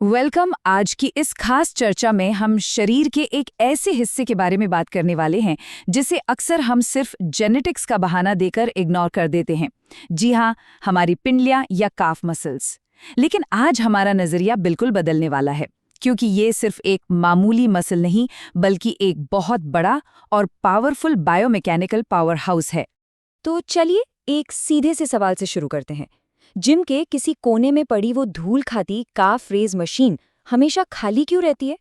Welcome. आज की इस खास चर्चा में हम शरीर के एक ऐसे हिस्से के बारे में बात करने वाले हैं जिसे अक्सर हम सिर्फ जेनेटिक्स का बहाना देकर इग्नोर कर देते हैं। जी हाँ, हमारी पिंडलियां या काफ मसल्स। लेकिन आज हमारा नजरिया बिल्कुल बदलने वाला है, क्योंकि ये सिर्फ एक मामूली मसल नहीं बल्कि एक बहुत बड़ा और पावरफुल बायोमैकेनिकल पावर हाउस है। तो चलिए एक सीधे से सवाल से शुरू करते हैं। जिम के किसी कोने में पड़ी वो धूल खाती काफ रेज मशीन हमेशा खाली क्यों रहती है?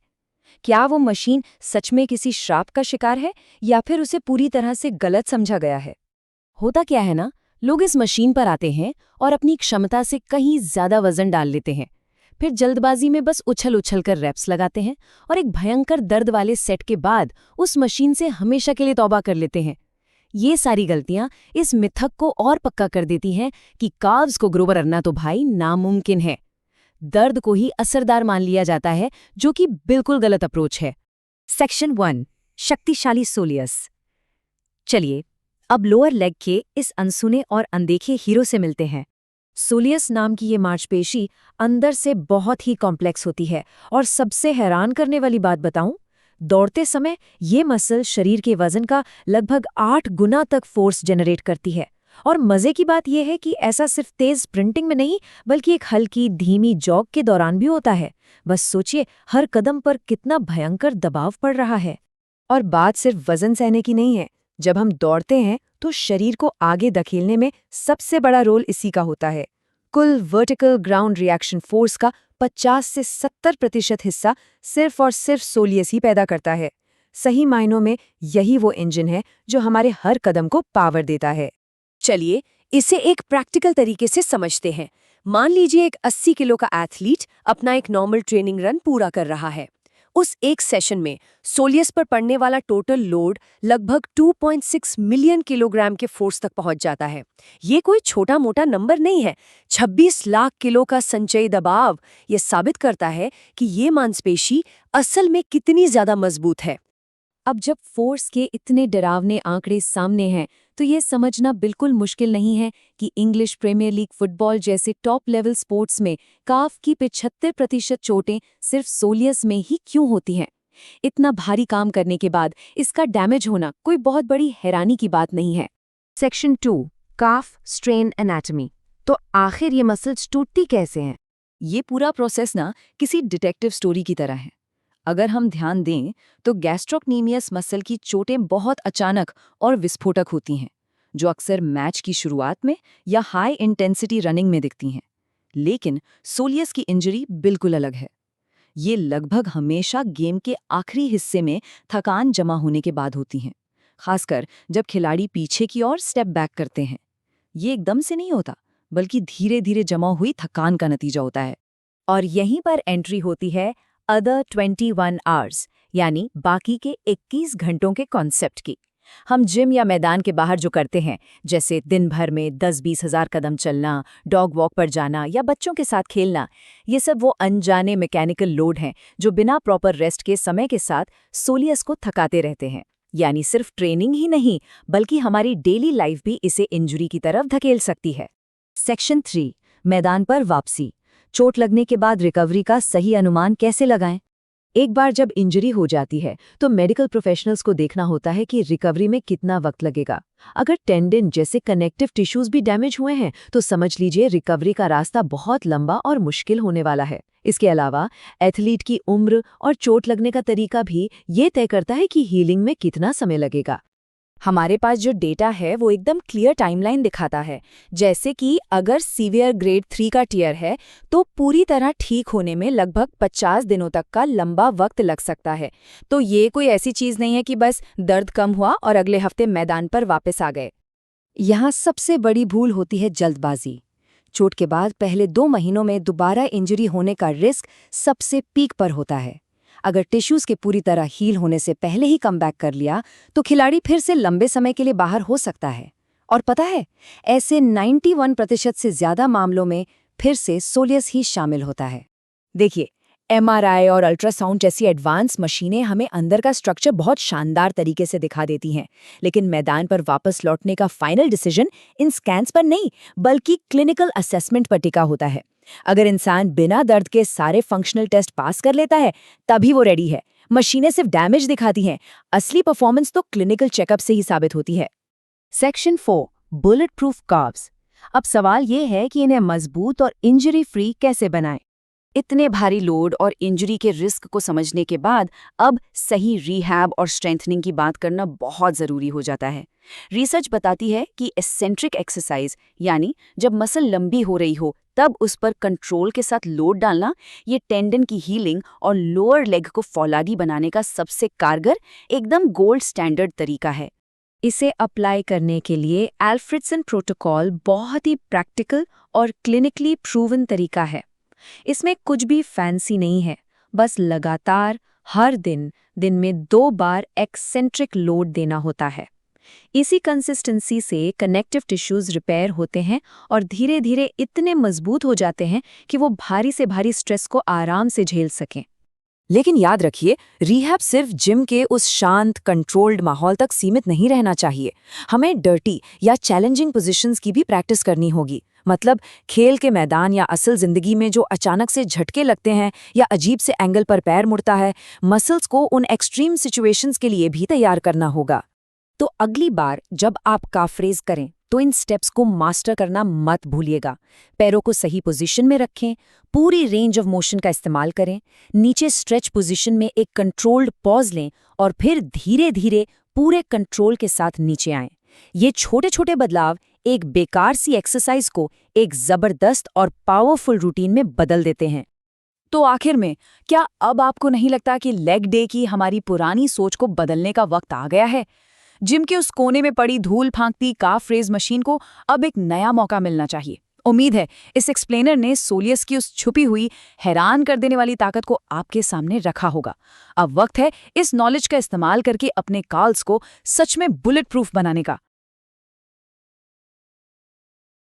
क्या वो मशीन सच में किसी श्राप का शिकार है या फिर उसे पूरी तरह से गलत समझा गया है? होता क्या है ना, लोग इस मशीन पर आते हैं और अपनी क्षमता से कहीं ज्यादा वजन डाल लेते हैं। फिर जल्दबाजी में बस उछल उछल कर रैप्स लगाते हैं और एक भयंकर दर्द वाले सेट के बाद उस मशीन से हमेशा के लिए तौबा कर लेते हैं। ये सारी गलतियां इस मिथक को और पक्का कर देती हैं कि कार्ब्स को ग्रो करना तो भाई नामुमकिन है। दर्द को ही असरदार मान लिया जाता है, जो कि बिल्कुल गलत अप्रोच है। सेक्शन 1, शक्तिशाली सोलियस। चलिए अब लोअर लेग के इस अनसुने और अनदेखे हीरो से मिलते हैं। सोलियस नाम की ये मांसपेशी अंदर से बहुत ही कॉम्प्लेक्स होती है और सबसे हैरान करने वाली बात बताऊं, दौड़ते समय ये मसल शरीर के वजन का लगभग 8 गुना तक फोर्स जनरेट करती है। और मजे की बात यह है कि ऐसा सिर्फ तेज स्प्रिंटिंग में नहीं बल्कि एक हल्की धीमी जॉग के दौरान भी होता है। बस सोचिए हर कदम पर कितना भयंकर दबाव पड़ रहा है। और बात सिर्फ वजन सहने की नहीं है। जब हम दौड़ते हैं तो शरीर को आगे धकेलने में सबसे बड़ा रोल इसी का होता है। कुल वर्टिकल ग्राउंड रिएक्शन फोर्स का 50 से 70% हिस्सा सिर्फ और सिर्फ सोलियस ही पैदा करता है। सही मायनों में यही वो इंजन है जो हमारे हर कदम को पावर देता है। चलिए इसे एक प्रैक्टिकल तरीके से समझते हैं। मान लीजिए एक 80 किलो का एथलीट अपना एक नॉर्मल ट्रेनिंग रन पूरा कर रहा है। उस एक सेशन में सोलियस पर पड़ने वाला टोटल लोड लगभग 2.6 मिलियन किलोग्राम के फोर्स तक पहुंच जाता है। ये कोई छोटा मोटा नंबर नहीं है। 26 लाख किलो का संचयी दबाव ये साबित करता है कि ये मांसपेशी असल में कितनी ज्यादा मजबूत है। अब जब फोर्स के इतने डरावने आंकड़े सामने हैं तो ये समझना बिल्कुल मुश्किल नहीं है कि इंग्लिश प्रीमियर लीग फुटबॉल जैसे टॉप लेवल स्पोर्ट्स में काफ की 75% चोटें सिर्फ सोलियस में ही क्यों होती हैं। इतना भारी काम करने के बाद इसका डैमेज होना कोई बहुत बड़ी हैरानी की बात नहीं है। सेक्शन 2, काफ स्ट्रेन एनाटॉमी। तो आखिर ये मसल्स टूटती कैसे हैं? ये पूरा प्रोसेस ना किसी डिटेक्टिव स्टोरी की तरह है। अगर हम ध्यान दें तो गैस्ट्रोक्नीमियस मसल की चोटें बहुत अचानक और विस्फोटक होती हैं, जो अक्सर मैच की शुरुआत में या हाई इंटेंसिटी रनिंग में दिखती हैं। लेकिन सोलियस की इंजरी बिल्कुल अलग है। ये लगभग हमेशा गेम के आखिरी हिस्से में थकान जमा होने के बाद होती हैं, खासकर जब खिलाड़ी पीछे की ओर स्टेप बैक करते हैं। ये एकदम से नहीं होता, बल्कि धीरे धीरे जमा हुई थकान का नतीजा होता है। और यहीं पर एंट्री होती है अदर 21 आवर्स यानी बाकी के 21 घंटों के कॉन्सेप्ट की। हम जिम या मैदान के बाहर जो करते हैं, जैसे दिन भर में 10-20 हज़ार कदम चलना, डॉग वॉक पर जाना या बच्चों के साथ खेलना, ये सब वो अनजाने मैकेनिकल लोड हैं जो बिना प्रॉपर रेस्ट के समय के साथ सोलियस को थकाते रहते हैं। यानी सिर्फ ट्रेनिंग ही नहीं बल्कि हमारी डेली लाइफ भी इसे इंजरी की तरफ धकेल सकती है। सेक्शन 3, मैदान पर वापसी। चोट लगने के बाद रिकवरी का सही अनुमान कैसे लगाएं? एक बार जब इंजरी हो जाती है तो मेडिकल प्रोफेशनल्स को देखना होता है कि रिकवरी में कितना वक्त लगेगा। अगर टेंडन जैसे कनेक्टिव टिश्यूज भी डैमेज हुए हैं तो समझ लीजिए रिकवरी का रास्ता बहुत लंबा और मुश्किल होने वाला है। इसके अलावा एथलीट की उम्र और चोट लगने का तरीका भी ये तय करता है कि हीलिंग में कितना समय लगेगा। हमारे पास जो डेटा है वो एकदम क्लियर टाइमलाइन दिखाता है। जैसे कि अगर सीवियर ग्रेड 3 का टियर है तो पूरी तरह ठीक होने में लगभग 50 दिनों तक का लंबा वक्त लग सकता है। तो ये कोई ऐसी चीज़ नहीं है कि बस दर्द कम हुआ और अगले हफ्ते मैदान पर वापस आ गए। यहाँ सबसे बड़ी भूल होती है जल्दबाजी। चोट के बाद पहले 2 महीनों में दोबारा इंजरी होने का रिस्क सबसे पीक पर होता है। अगर टिश्यूज के पूरी तरह हील होने से पहले ही कम बैक कर लिया तो खिलाड़ी फिर से लंबे समय के लिए बाहर हो सकता है। और पता है, ऐसे 91% से ज्यादा मामलों में फिर से सोलियस ही शामिल होता है। देखिए, MRI और अल्ट्रासाउंड जैसी एडवांस मशीनें हमें अंदर का स्ट्रक्चर बहुत शानदार तरीके से दिखा देती हैं, लेकिन मैदान पर वापस लौटने का फाइनल डिसीजन इन स्कैन्स पर नहीं बल्कि क्लिनिकल असेसमेंट पर टिका होता है। अगर इंसान बिना दर्द के सारे फंक्शनल टेस्ट पास कर लेता है, तभी वो रेडी है। मशीनें सिर्फ डैमेज दिखाती हैं, असली परफॉर्मेंस तो क्लिनिकल चेकअप से ही साबित होती है। Section 4 bullet proof carbs. अब सवाल ये है कि इन्हें मजबूत और इंजरी फ्री कैसे बनाएं। इतने भारी लोड और इंजरी के रिस्क को समझने के बाद अब सही रिहैब और स्ट्रेंथनिंग की बात करना बहुत ज़रूरी हो जाता है। रिसर्च बताती है कि एसेंट्रिक एक्सरसाइज, यानी जब मसल लंबी हो रही हो तब उस पर कंट्रोल के साथ लोड डालना, ये टेंडन की हीलिंग और लोअर लेग को फौलादी बनाने का सबसे कारगर, एकदम गोल्ड स्टैंडर्ड तरीका है। इसे अप्लाई करने के लिए एल्फ्रेडसन प्रोटोकॉल बहुत ही प्रैक्टिकल और क्लिनिकली प्रूवन तरीका है। इसमें कुछ भी फैंसी नहीं है, बस लगातार हर दिन में 2 बार एक्सेंट्रिक लोड देना होता है। इसी कंसिस्टेंसी से कनेक्टिव टिश्यूज रिपेयर होते हैं और धीरे धीरे इतने मजबूत हो जाते हैं कि वो भारी से भारी स्ट्रेस को आराम से झेल सकें। लेकिन याद रखिए, रिहैब सिर्फ जिम के उस शांत कंट्रोल्ड माहौल तक सीमित नहीं रहना चाहिए। हमें डर्टी या चैलेंजिंग पोजीशंस की भी प्रैक्टिस करनी होगी। मतलब खेल के मैदान या असल जिंदगी में जो अचानक से झटके लगते हैं या अजीब से एंगल पर पैर मुड़ता है, मसल्स को उन एक्सट्रीम सिचुएशंस के लिए भी तैयार करना होगा। तो अगली बार जब आप काफ रेज करें तो इन स्टेप्स को मास्टर करना मत भूलिएगा। पैरों को सही पोजीशन में रखें, पूरी रेंज ऑफ मोशन का इस्तेमाल करें, नीचे स्ट्रेच पोजीशन में एक कंट्रोल्ड पॉज लें और फिर धीरे धीरे पूरे कंट्रोल के साथ नीचे आएं। ये छोटे छोटे बदलाव एक बेकार सी एक्सरसाइज को एक जबरदस्त और पावरफुल रूटीन में बदल देते हैं। तो आखिर में, क्या अब आपको नहीं लगता कि लेग डे की हमारी पुरानी सोच को बदलने का वक्त आ गया है? जिम के उस कोने में पड़ी धूल फांकती काफ रेज मशीन को अब एक नया मौका मिलना चाहिए। उम्मीद है इस एक्सप्लेनर ने सोलियस की उस छुपी हुई, हैरान कर देने वाली ताकत को आपके सामने रखा होगा। अब वक्त है इस नॉलेज का इस्तेमाल करके अपने कॉल्स को सच में बुलेट प्रूफ बनाने का।